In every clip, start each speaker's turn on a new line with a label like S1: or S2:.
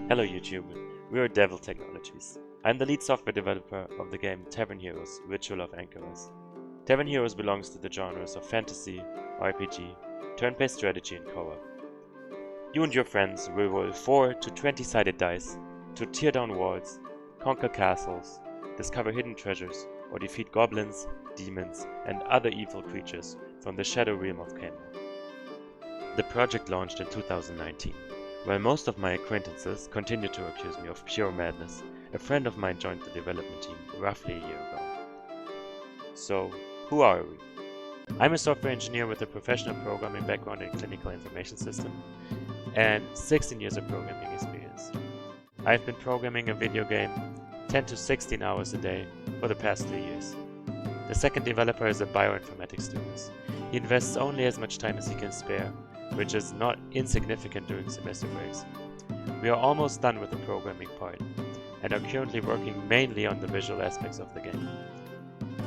S1: Hello YouTube, we are Devil Technologies. I'm the lead software developer of the game Tavern Heroes, Ritual of Anchors. Tavern Heroes belongs to the genres of fantasy, RPG, turn-based strategy and co-op. You and your friends will roll 4 to 20-sided dice to tear down walls, conquer castles, discover hidden treasures, or defeat goblins, demons, and other evil creatures from the shadow realm of Khamos. The project launched in 2019. While most of my acquaintances continue to accuse me of pure madness, a friend of mine joined the development team roughly a year ago. So, who are we? I'm a software engineer with a professional programming background in clinical information system and 16 years of programming experience. I've been programming a video game 10 to 16 hours a day for the past 3 years. The second developer is a bioinformatics student. He invests only as much time as he can spare, which is not insignificant during semester breaks. We are almost done with the programming part, and are currently working mainly on the visual aspects of the game.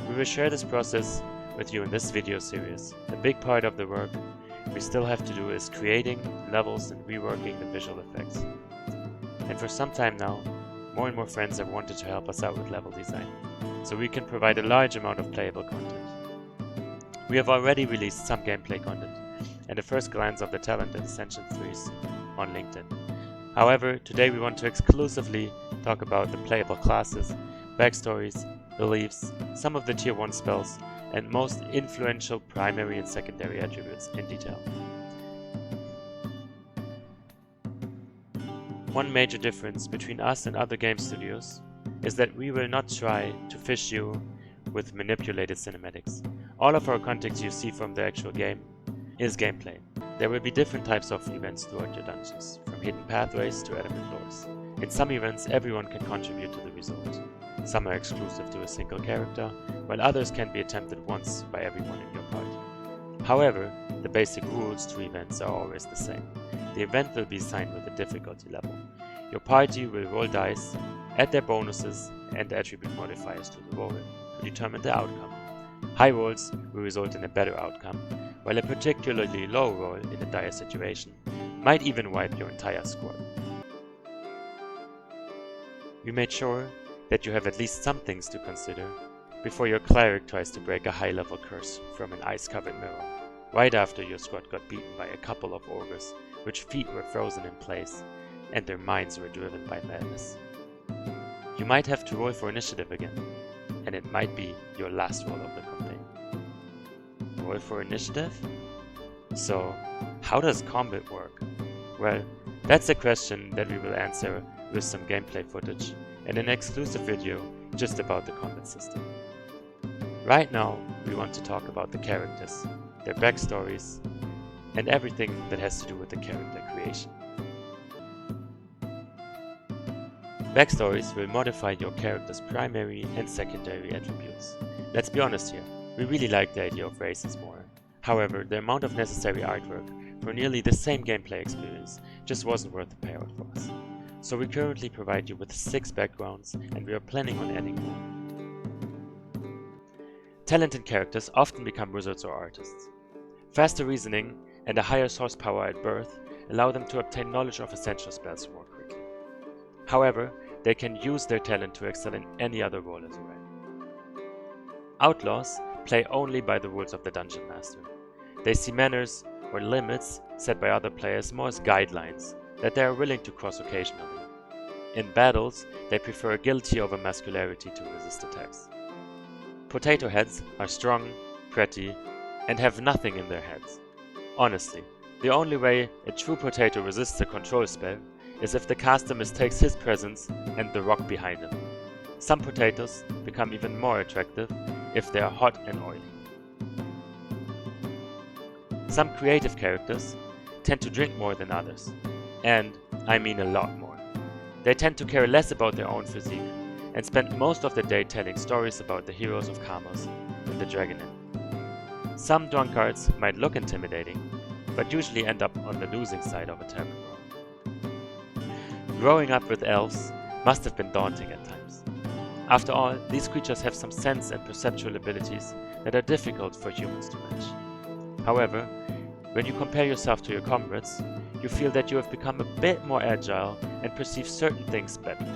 S1: We will share this process with you in this video series. A big part of the work we still have to do is creating levels and reworking the visual effects. And for some time now, more and more friends have wanted to help us out with level design, so we can provide a large amount of playable content. We have already released some gameplay content, and a first glance of the talent and Ascension 3s on LinkedIn. However, today we want to exclusively talk about the playable classes, backstories, beliefs, some of the Tier 1 spells, and most influential primary and secondary attributes in detail. One major difference between us and other game studios is that we will not try to fish you with manipulated cinematics. All of our content you see from the actual game is gameplay. There will be different types of events throughout your dungeons, from hidden pathways to adamant doors. In some events, everyone can contribute to the result. Some are exclusive to a single character, while others can be attempted once by everyone in your party. However, the basic rules to events are always the same. The event will be assigned with a difficulty level. Your party will roll dice, add their bonuses and attribute modifiers to the roll to determine the outcome. High rolls will result in a better outcome, while a particularly low roll in a dire situation might even wipe your entire squad. We made sure that you have at least some things to consider before your cleric tries to break a high-level curse from an ice-covered mirror, right after your squad got beaten by a couple of ogres, which feet were frozen in place and their minds were driven by madness. You might have to roll for initiative again, and it might be your last roll of the campaign. Roll for initiative? So, how does combat work? Well, that's a question that we will answer with some gameplay footage and an exclusive video just about the combat system. Right now, we want to talk about the characters, their backstories, and everything that has to do with the character creation. Backstories will modify your character's primary and secondary attributes. Let's be honest here, we really like the idea of races more. However, the amount of necessary artwork for nearly the same gameplay experience just wasn't worth the payout for us. So we currently provide you with 6 backgrounds, and we are planning on adding more. Talented characters often become wizards or artists. Faster reasoning and a higher source power at birth allow them to obtain knowledge of essential spells more quickly. However, they can use their talent to excel in any other role as well. Outlaws play only by the rules of the Dungeon Master. They see manners or limits set by other players more as guidelines that they are willing to cross occasionally. In battles, they prefer agility over muscularity to resist attacks. Potato heads are strong, pretty, and have nothing in their heads. Honestly, the only way a true potato resists a control spell is if the caster mistakes his presence and the rock behind him. Some potatoes become even more attractive if they are hot and oily. Some creative characters tend to drink more than others, and I mean a lot more. They tend to care less about their own physique and spend most of the day telling stories about the heroes of Khamos and the Dragon Inn. Some drunkards might look intimidating, but usually end up on the losing side of a tavern brawl. Growing up with elves must have been daunting at times. After all, these creatures have some sense and perceptual abilities that are difficult for humans to match. However, when you compare yourself to your comrades, you feel that you have become a bit more agile and perceive certain things better.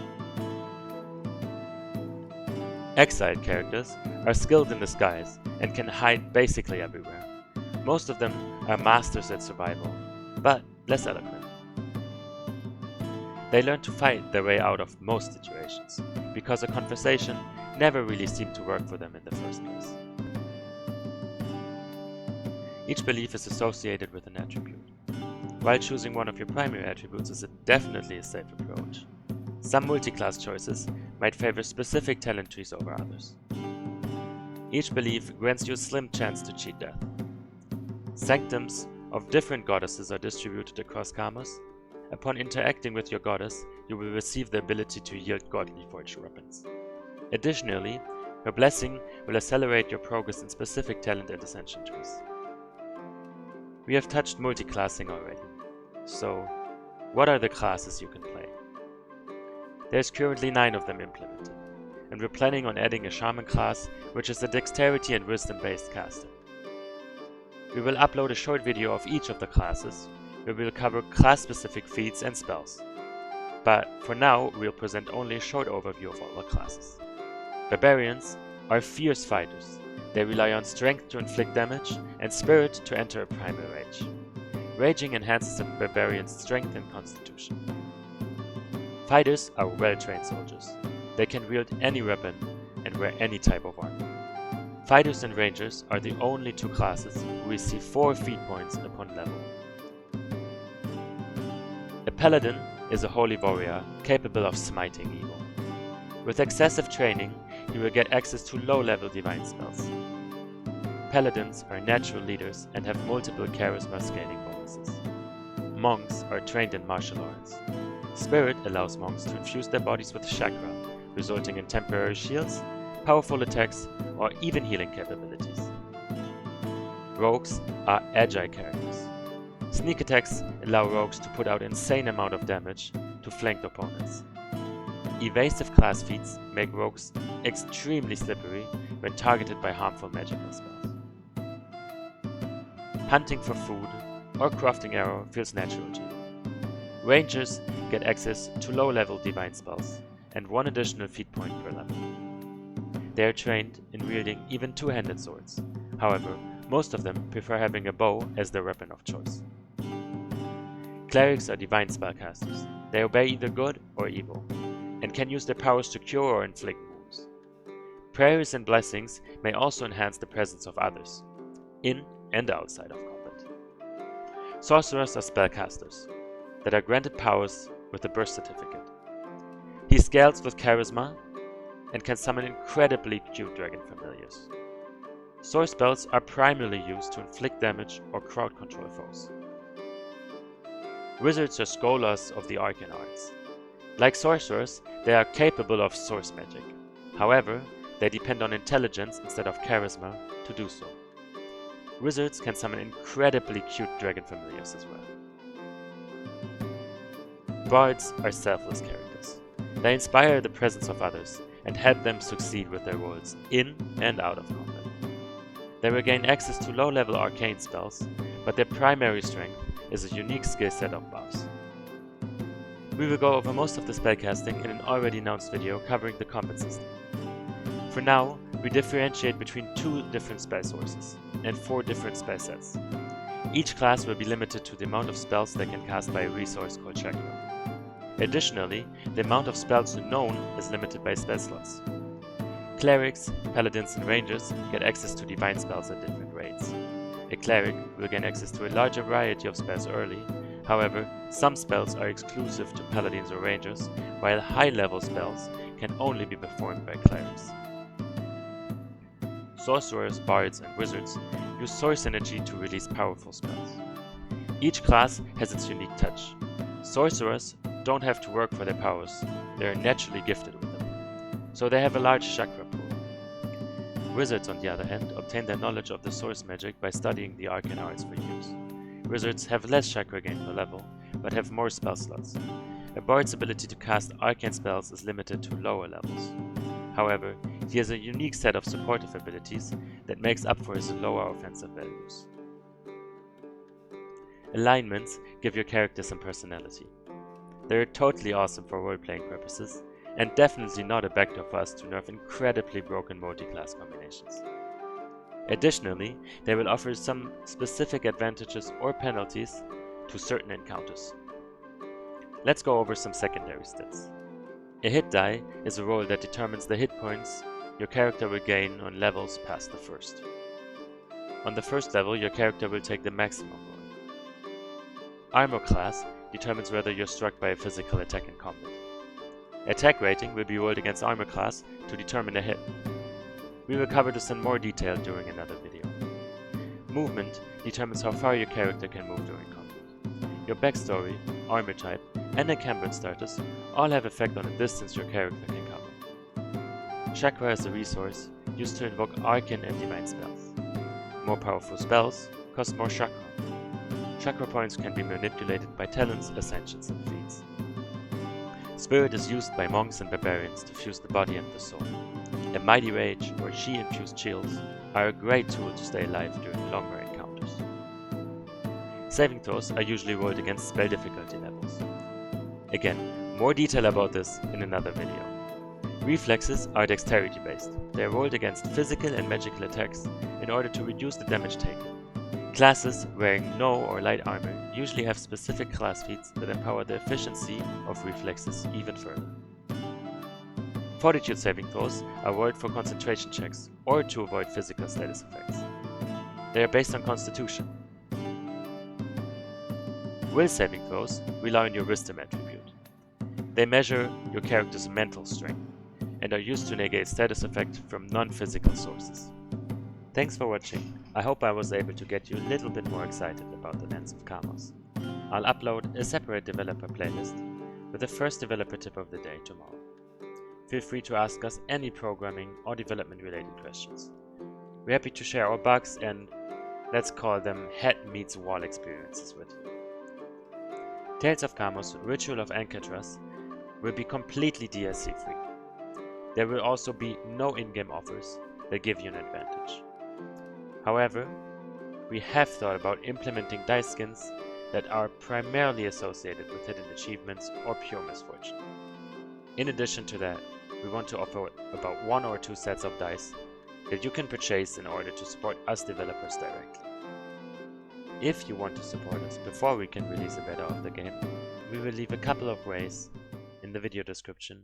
S1: Exiled characters are skilled in disguise and can hide basically everywhere. Most of them are masters at survival, but less eloquent. They learn to fight their way out of most situations, because a conversation never really seemed to work for them in the first place. Each belief is associated with an attribute. While choosing one of your primary attributes is definitely a safe approach, some multi-class choices might favor specific talent trees over others. Each belief grants you a slim chance to cheat death. Sanctums of different goddesses are distributed across Khamos. Upon interacting with your goddess, you will receive the ability to yield godly forged weapons. Additionally, her blessing will accelerate your progress in specific talent and ascension trees. We have touched multi-classing already, so what are the classes you can play? There's currently 9 of them implemented, and we're planning on adding a Shaman class, which is a dexterity and wisdom based caster. We will upload a short video of each of the classes, where we'll cover class specific feats and spells. But for now, we'll present only a short overview of all the classes. Barbarians are fierce fighters. They rely on strength to inflict damage and spirit to enter a primal rage. Raging enhances a barbarian's strength and constitution. Fighters are well-trained soldiers. They can wield any weapon and wear any type of armor. Fighters and rangers are the only 2 classes who receive 4 feat points upon level. A paladin is a holy warrior capable of smiting evil. With excessive training, you will get access to low-level divine spells. Paladins are natural leaders and have multiple charisma scaling bonuses. Monks are trained in martial arts. Spirit allows monks to infuse their bodies with chakra, resulting in temporary shields, powerful attacks, or even healing capabilities. Rogues are agile characters. Sneak attacks allow rogues to put out insane amount of damage to flanked opponents. Evasive class feats make rogues extremely slippery when targeted by harmful magical spells. Hunting for food or crafting arrow feels natural to you. Rangers get access to low-level divine spells and 1 additional feat point per level. They are trained in wielding even 2-handed swords. However, most of them prefer having a bow as their weapon of choice. Clerics are divine spellcasters. They obey either good or evil, and can use their powers to cure or inflict wounds. Prayers and blessings may also enhance the presence of others, in and outside of combat. Sorcerers are spellcasters that are granted powers with a birth certificate. He scales with charisma and can summon incredibly cute dragon familiars. Source spells are primarily used to inflict damage or crowd control foes. Wizards are scholars of the arcane arts. Like sorcerers, they are capable of source magic. However, they depend on intelligence instead of charisma to do so. Wizards can summon incredibly cute dragon familiars as well. Bards are selfless characters. They inspire the presence of others and help them succeed with their roles in and out of combat. They will gain access to low-level arcane spells, but their primary strength is a unique skill set of buffs. We will go over most of the spellcasting in an already announced video covering the combat system. For now, we differentiate between 2 different spell sources and 4 different spell sets. Each class will be limited to the amount of spells they can cast by a resource called chakra. Additionally, the amount of spells known is limited by spell slots. Clerics, paladins, and rangers get access to divine spells at different rates. A cleric will gain access to a larger variety of spells early. However, some spells are exclusive to paladins or rangers, while high-level spells can only be performed by clerics. Sorcerers, bards, and wizards use source energy to release powerful spells. Each class has its unique touch. Sorcerers don't have to work for their powers, they are naturally gifted with them, so they have a large chakra pool. Wizards, on the other hand, obtain their knowledge of the source magic by studying the arcane arts for years. Wizards have less chakra gain per level, but have more spell slots. A bard's ability to cast arcane spells is limited to lower levels. However, he has a unique set of supportive abilities that makes up for his lower offensive values. Alignments give your character some personality. They're totally awesome for role-playing purposes, and definitely not a backdoor for us to nerf incredibly broken multi-class combinations. Additionally, they will offer some specific advantages or penalties to certain encounters. Let's go over some secondary stats. A hit die is a roll that determines the hit points your character will gain on levels past the first. On the first level, your character will take the maximum roll. Armor class determines whether you're struck by a physical attack in combat. Attack rating will be rolled against armor class to determine a hit. We will cover this in more detail during another video. Movement determines how far your character can move during combat. Your backstory, armor type, and encampment status all have effect on the distance your character can cover. Chakra is a resource used to invoke arcane and divine spells. More powerful spells cost more chakra. Chakra points can be manipulated by talents, ascensions, and feats. Spirit is used by monks and barbarians to fuse the body and the soul. A mighty rage or chi-infused shields are a great tool to stay alive during longer encounters. Saving throws are usually rolled against spell difficulty levels. Again, more detail about this in another video. Reflexes are dexterity based. They are rolled against physical and magical attacks in order to reduce the damage taken. Classes wearing no or light armor usually have specific class feats that empower the efficiency of reflexes even further. Fortitude saving throws are rolled for concentration checks or to avoid physical status effects. They are based on constitution. Will saving throws rely on your wisdom attribute. They measure your character's mental strength and are used to negate status effect from non-physical sources. Thanks for watching. I hope I was able to get you a little bit more excited about the Lands of Khamos. I'll upload a separate developer playlist with the first developer tip of the day tomorrow. Feel free to ask us any programming or development related questions. We're happy to share our bugs and, let's call them, head meets wall experiences with you. Tales of Khamos Ritual of Ancatraz will be completely DLC free. There will also be no in-game offers that give you an advantage. However, we have thought about implementing dice skins that are primarily associated with hidden achievements or pure misfortune. In addition to that, we want to offer about 1 or 2 sets of dice that you can purchase in order to support us developers directly. If you want to support us before we can release a beta of the game, we will leave a couple of ways in the video description